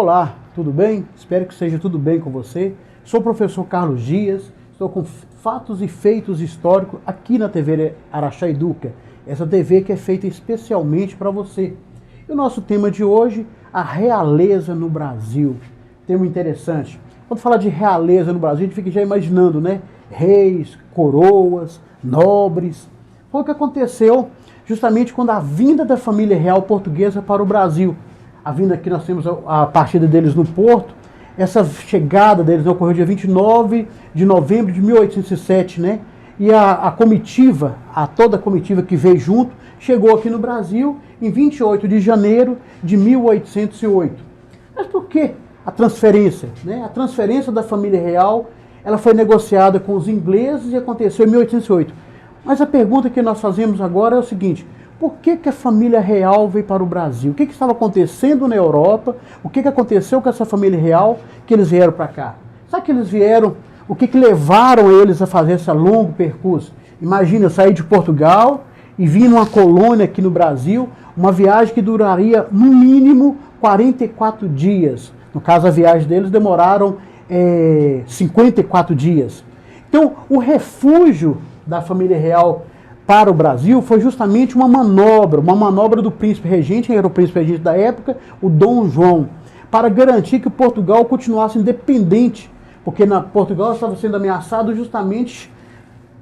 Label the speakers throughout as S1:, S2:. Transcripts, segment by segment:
S1: Olá, tudo bem? Espero que seja tudo bem com você. Sou o professor Carlos Dias, estou com fatos e feitos históricos aqui na TV Araxá Educa, essa TV que é feita especialmente para você. E o nosso tema de hoje, a realeza no Brasil. Tema interessante. Quando fala de realeza no Brasil, a gente fica já imaginando, né? Reis, coroas, nobres. Foi o que aconteceu justamente quando a vinda da família real portuguesa para o Brasil. A vinda que nós temos a partida deles no Porto, essa chegada deles ocorreu dia 29 de novembro de 1807, né? E a comitiva, toda a comitiva que veio junto, chegou aqui no Brasil em 28 de janeiro de 1808. Mas por que a transferência? Né? A transferência da família real, ela foi negociada com os ingleses e aconteceu em 1808. Mas a pergunta que nós fazemos agora é o seguinte: por que a família real veio para o Brasil? O que estava acontecendo na Europa? O que aconteceu com essa família real que eles vieram para cá? Sabe que eles vieram? O que levaram eles a fazer esse longo percurso? Imagina, sair de Portugal e vir numa colônia aqui no Brasil, uma viagem que duraria no mínimo 44 dias. No caso, a viagem deles demoraram 54 dias. Então, o refúgio da família real para o Brasil foi justamente uma manobra do príncipe regente, quem era o príncipe regente da época, o Dom João, para garantir que Portugal continuasse independente, porque Portugal estava sendo ameaçado justamente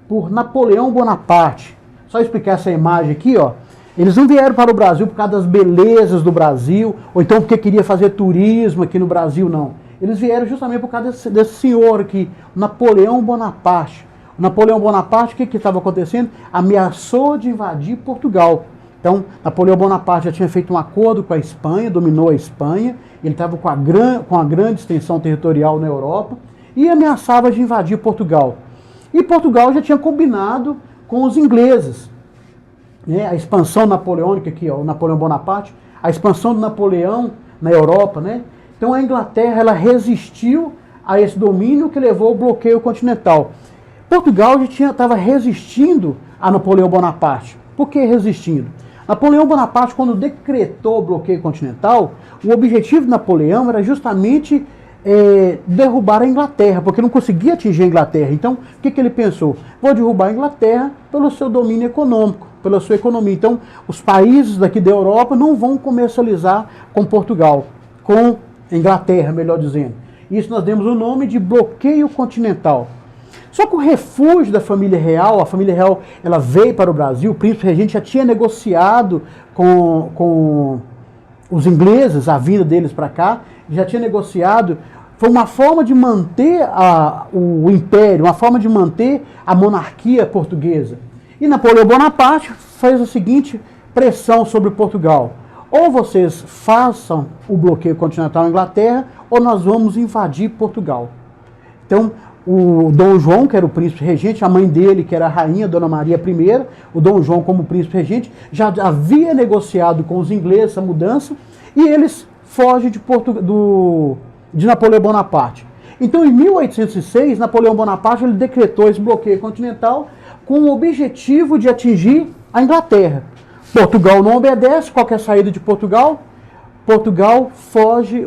S1: por Napoleão Bonaparte. Só explicar essa imagem aqui, ó. Eles não vieram para o Brasil por causa das belezas do Brasil, ou então porque queria fazer turismo aqui no Brasil, não. Eles vieram justamente por causa desse senhor aqui, Napoleão Bonaparte. Napoleão Bonaparte, o que estava acontecendo? Ameaçou de invadir Portugal. Então, Napoleão Bonaparte já tinha feito um acordo com a Espanha, dominou a Espanha, ele estava com a grande extensão territorial na Europa e ameaçava de invadir Portugal. E Portugal já tinha combinado com os ingleses, né? A expansão napoleônica aqui, ó, o Napoleão Bonaparte, a expansão de Napoleão na Europa, né? Então a Inglaterra, ela resistiu a esse domínio que levou ao bloqueio continental. Portugal já estava resistindo a Napoleão Bonaparte. Por que resistindo? Napoleão Bonaparte, quando decretou o bloqueio continental, o objetivo de Napoleão era justamente derrubar a Inglaterra, porque não conseguia atingir a Inglaterra. Então, o que ele pensou? Vou derrubar a Inglaterra pelo seu domínio econômico, pela sua economia. Então, os países daqui da Europa não vão comercializar com Portugal, com a Inglaterra, melhor dizendo. Isso nós demos o nome de bloqueio continental. Só que o refúgio da família real, a família real, ela veio para o Brasil, o príncipe regente já tinha negociado com os ingleses, a vinda deles para cá, já tinha negociado, foi uma forma de manter o império, uma forma de manter a monarquia portuguesa. E Napoleão Bonaparte fez a seguinte pressão sobre Portugal: ou vocês façam o bloqueio continental à Inglaterra, ou nós vamos invadir Portugal. Então, o Dom João, que era o príncipe regente, a mãe dele, que era a rainha, Dona Maria I, o Dom João como príncipe regente, já havia negociado com os ingleses essa mudança, e eles fogem de Napoleão Bonaparte. Então, em 1806, Napoleão Bonaparte ele decretou esse bloqueio continental com o objetivo de atingir a Inglaterra. Portugal não obedece, qualquer saída de Portugal, Portugal foge,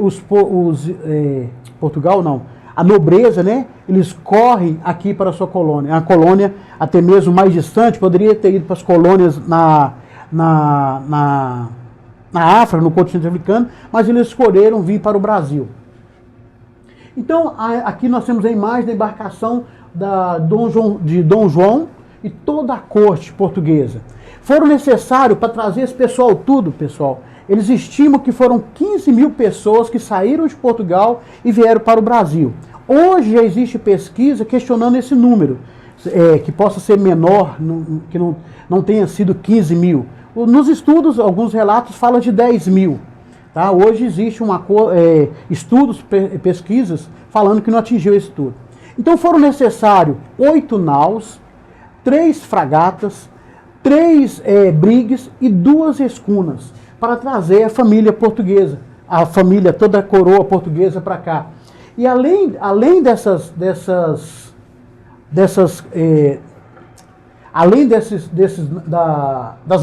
S1: Portugal não, a nobreza, né? Eles correm aqui para a sua colônia. A colônia, até mesmo mais distante, poderia ter ido para as colônias na África, no continente africano, mas eles escolheram vir para o Brasil. Então, aqui nós temos a imagem da embarcação de Dom João e toda a corte portuguesa. Foram necessários, para trazer esse pessoal tudo, pessoal, eles estimam que foram 15 mil pessoas que saíram de Portugal e vieram para o Brasil. Hoje já existe pesquisa questionando esse número, que possa ser menor, que não tenha sido 15 mil. Nos estudos, alguns relatos falam de 10 mil. Tá? Hoje existe estudos, pesquisas, falando que não atingiu esse tudo. Então foram necessários 8 naus, 3 fragatas, 3 brigues e 2 escunas, para trazer a família portuguesa, a família, toda a coroa portuguesa para cá. E além das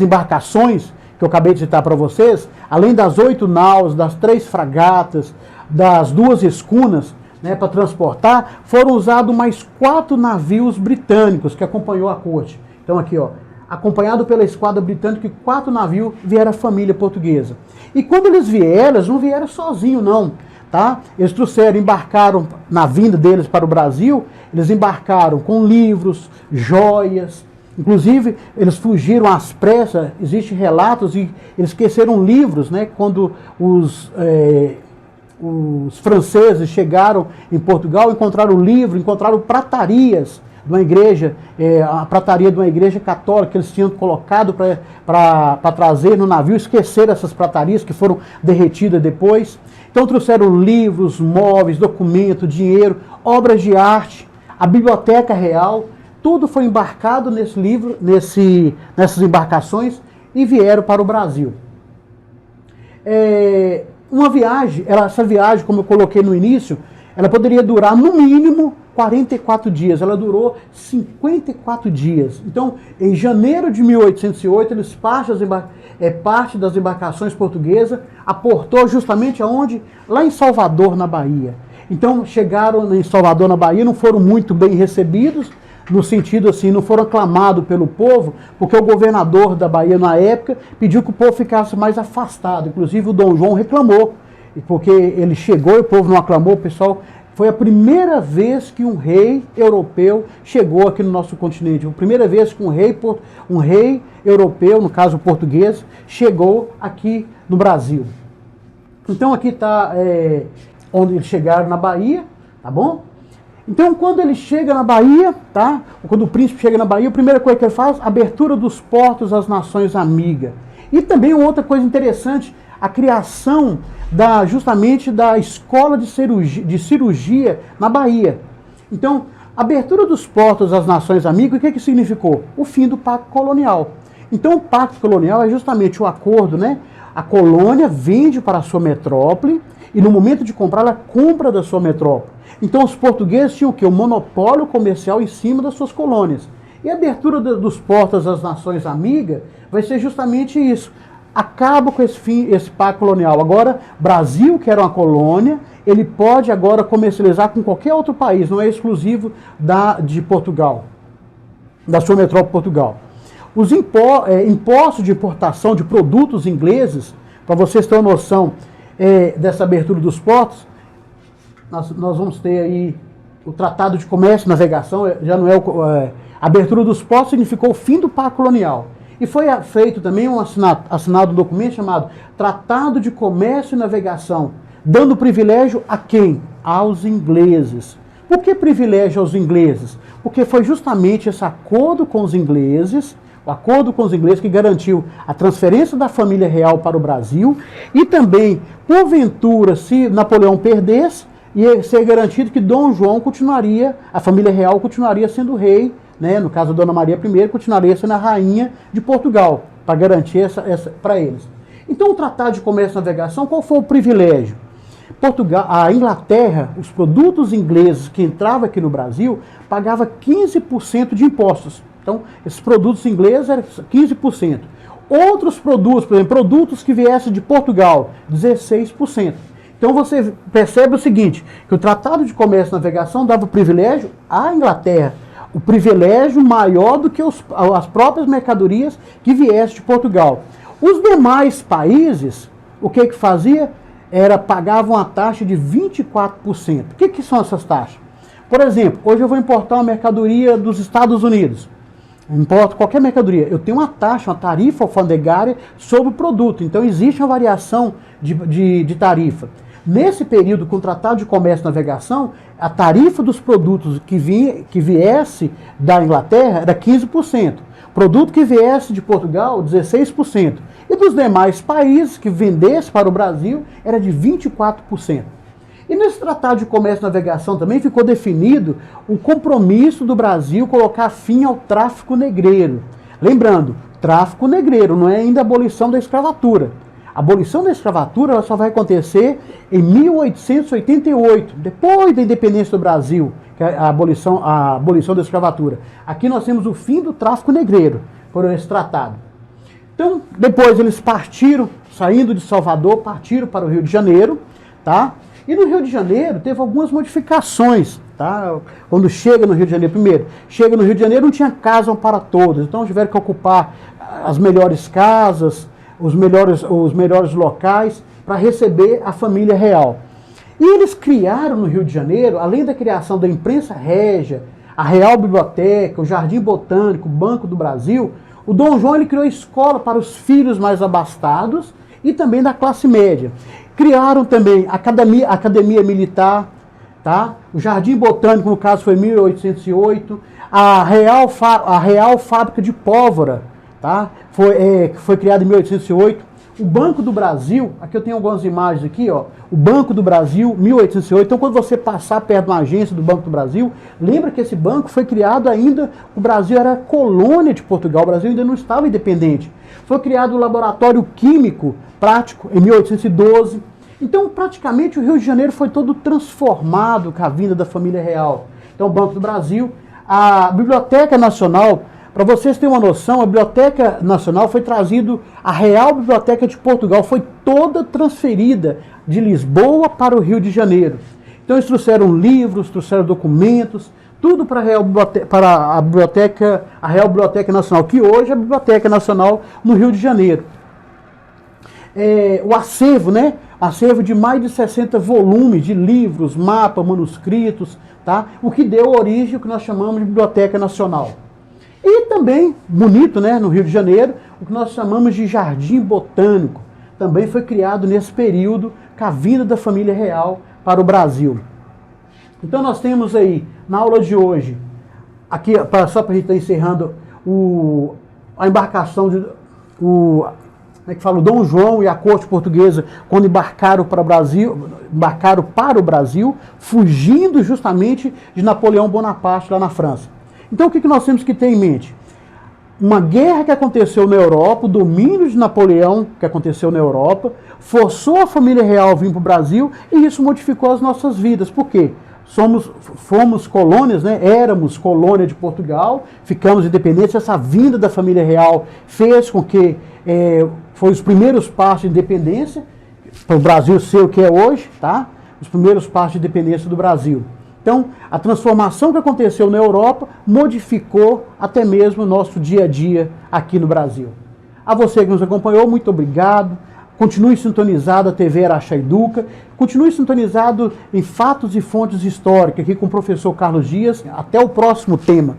S1: embarcações que eu acabei de citar para vocês, além das 8 naus, das 3 fragatas, das 2 escunas, né, para transportar, foram usados mais 4 navios britânicos que acompanhou a corte. Então aqui, ó, acompanhado pela esquadra britânica, 4 navios vieram a família portuguesa. E quando eles vieram, eles não vieram sozinhos não, tá? Eles trouxeram, embarcaram na vinda deles para o Brasil, eles embarcaram com livros, joias, inclusive eles fugiram às pressas, existem relatos e eles esqueceram livros, né, quando os franceses chegaram em Portugal, encontraram o livro, encontraram pratarias de uma igreja, a prataria de uma igreja católica que eles tinham colocado para trazer no navio, esqueceram essas pratarias que foram derretidas depois. Então trouxeram livros, móveis, documentos, dinheiro, obras de arte, a biblioteca real, tudo foi embarcado nesse livro, nessas embarcações e vieram para o Brasil. Uma viagem, essa viagem, como eu coloquei no início, ela poderia durar no mínimo 44 dias. Ela durou 54 dias. Então, em janeiro de 1808, eles parte das embarcações portuguesas aportou justamente aonde? Lá em Salvador, na Bahia. Então, chegaram em Salvador, na Bahia, não foram muito bem recebidos, no sentido assim, não foram aclamados pelo povo, porque o governador da Bahia na época pediu que o povo ficasse mais afastado. Inclusive o Dom João reclamou, porque ele chegou e o povo não aclamou, o pessoal. Foi a primeira vez que um rei europeu chegou aqui no nosso continente. A primeira vez que um rei europeu, no caso português, chegou aqui no Brasil. Então aqui está onde eles chegaram na Bahia, tá bom? Então, quando ele chega na Bahia, tá? Quando o príncipe chega na Bahia, a primeira coisa que ele faz, abertura dos portos às nações amigas. E também outra coisa interessante, a criação justamente da escola de cirurgia na Bahia. Então, abertura dos portos às nações amigas, o que significou? O fim do Pacto Colonial. Então, o Pacto Colonial é justamente o acordo, né? A colônia vende para a sua metrópole e no momento de comprar, ela compra da sua metrópole. Então os portugueses tinham o quê? O monopólio comercial em cima das suas colônias. E a abertura dos portos às nações amigas vai ser justamente isso. Acaba com esse pacto colonial. Agora, Brasil, que era uma colônia, ele pode agora comercializar com qualquer outro país, não é exclusivo de Portugal, da sua metrópole Portugal. Os impostos de importação de produtos ingleses, para vocês terem uma noção dessa abertura dos portos, nós vamos ter aí o Tratado de Comércio e Navegação, já não a abertura dos portos significou o fim do Pacto Colonial. E foi feito também assinado um documento chamado Tratado de Comércio e Navegação, dando privilégio a quem? Aos ingleses. Por que privilégio aos ingleses? Porque foi justamente esse acordo com os ingleses, o acordo com os ingleses que garantiu a transferência da família real para o Brasil e também, porventura, se Napoleão perdesse, ia ser garantido que Dom João a família real continuaria sendo rei, né? No caso, Dona Maria I continuaria sendo a rainha de Portugal, para garantir essa para eles. Então, o Tratado de Comércio e Navegação, qual foi o privilégio? A Inglaterra, os produtos ingleses que entravam aqui no Brasil, pagava 15% de impostos. Então, esses produtos ingleses eram 15%. Outros produtos, por exemplo, produtos que viessem de Portugal, 16%. Então você percebe o seguinte, que o Tratado de Comércio e Navegação dava privilégio à Inglaterra, o privilégio maior do que as próprias mercadorias que viessem de Portugal. Os demais países, o que fazia? Pagavam uma taxa de 24%. O que são essas taxas? Por exemplo, hoje eu vou importar uma mercadoria dos Estados Unidos. Importo qualquer mercadoria. Eu tenho uma taxa, uma tarifa alfandegária sobre o produto. Então existe uma variação de tarifa. Nesse período, com o Tratado de Comércio e Navegação, a tarifa dos produtos que viesse da Inglaterra era 15%. Produto que viesse de Portugal, 16%. E dos demais países que vendesse para o Brasil, era de 24%. E nesse Tratado de Comércio e Navegação também ficou definido o compromisso do Brasil colocar fim ao tráfico negreiro. Lembrando, tráfico negreiro não é ainda a abolição da escravatura. A abolição da escravatura ela só vai acontecer em 1888, depois da independência do Brasil, que é a abolição da escravatura. Aqui nós temos o fim do tráfico negreiro, por esse tratado. Então, depois eles partiram, saindo de Salvador, partiram para o Rio de Janeiro, tá? E no Rio de Janeiro teve algumas modificações, tá? Quando chega no Rio de Janeiro, primeiro, chega no Rio de Janeiro não tinha casa para todos, então tiveram que ocupar as melhores casas, os melhores locais para receber a família real. E eles criaram no Rio de Janeiro, além da criação da imprensa régia, a Real Biblioteca, o Jardim Botânico, o Banco do Brasil, o Dom João ele criou escola para os filhos mais abastados e também da classe média. Criaram também a academia militar, tá? O Jardim Botânico, no caso, foi em 1808. A Real Fábrica de Pólvora, tá? Foi criada em 1808. O Banco do Brasil, aqui eu tenho algumas imagens aqui, ó. O Banco do Brasil, 1808. Então, quando você passar perto de uma agência do Banco do Brasil, lembra que esse banco foi criado ainda, o Brasil era colônia de Portugal, o Brasil ainda não estava independente. Foi criado o Laboratório Químico Prático em 1812. Então, praticamente, o Rio de Janeiro foi todo transformado com a vinda da família real. Então, o Banco do Brasil, a Biblioteca Nacional, para vocês terem uma noção, a Biblioteca Nacional foi trazido, a Real Biblioteca de Portugal foi toda transferida de Lisboa para o Rio de Janeiro. Então, eles trouxeram livros, trouxeram documentos, tudo para a Real Biblioteca Nacional, que hoje é a Biblioteca Nacional no Rio de Janeiro. O acervo, né? Acervo de mais de 60 volumes de livros, mapas, manuscritos, tá? O que deu origem ao que nós chamamos de Biblioteca Nacional. E também, bonito, né, no Rio de Janeiro, o que nós chamamos de Jardim Botânico. Também foi criado nesse período, com a vinda da família real para o Brasil. Então nós temos aí, na aula de hoje, aqui, só para a gente estar encerrando, a embarcação o Dom João e a corte portuguesa, quando embarcaram para o Brasil, fugindo justamente de Napoleão Bonaparte lá na França. Então o que nós temos que ter em mente? Uma guerra que aconteceu na Europa, o domínio de Napoleão que aconteceu na Europa, forçou a família real a vir para o Brasil e isso modificou as nossas vidas. Por quê? Fomos colônias, né? Éramos colônia de Portugal, ficamos independentes. Essa vinda da família real fez com que foi os primeiros passos de independência, para o Brasil ser o que é hoje, tá? Os primeiros passos de independência do Brasil. Então, a transformação que aconteceu na Europa modificou até mesmo o nosso dia a dia aqui no Brasil. A você que nos acompanhou, muito obrigado. Continue sintonizado a TV Araxá Educa. Continue sintonizado em Fatos e Fontes Históricas, aqui com o professor Carlos Dias. Até o próximo tema.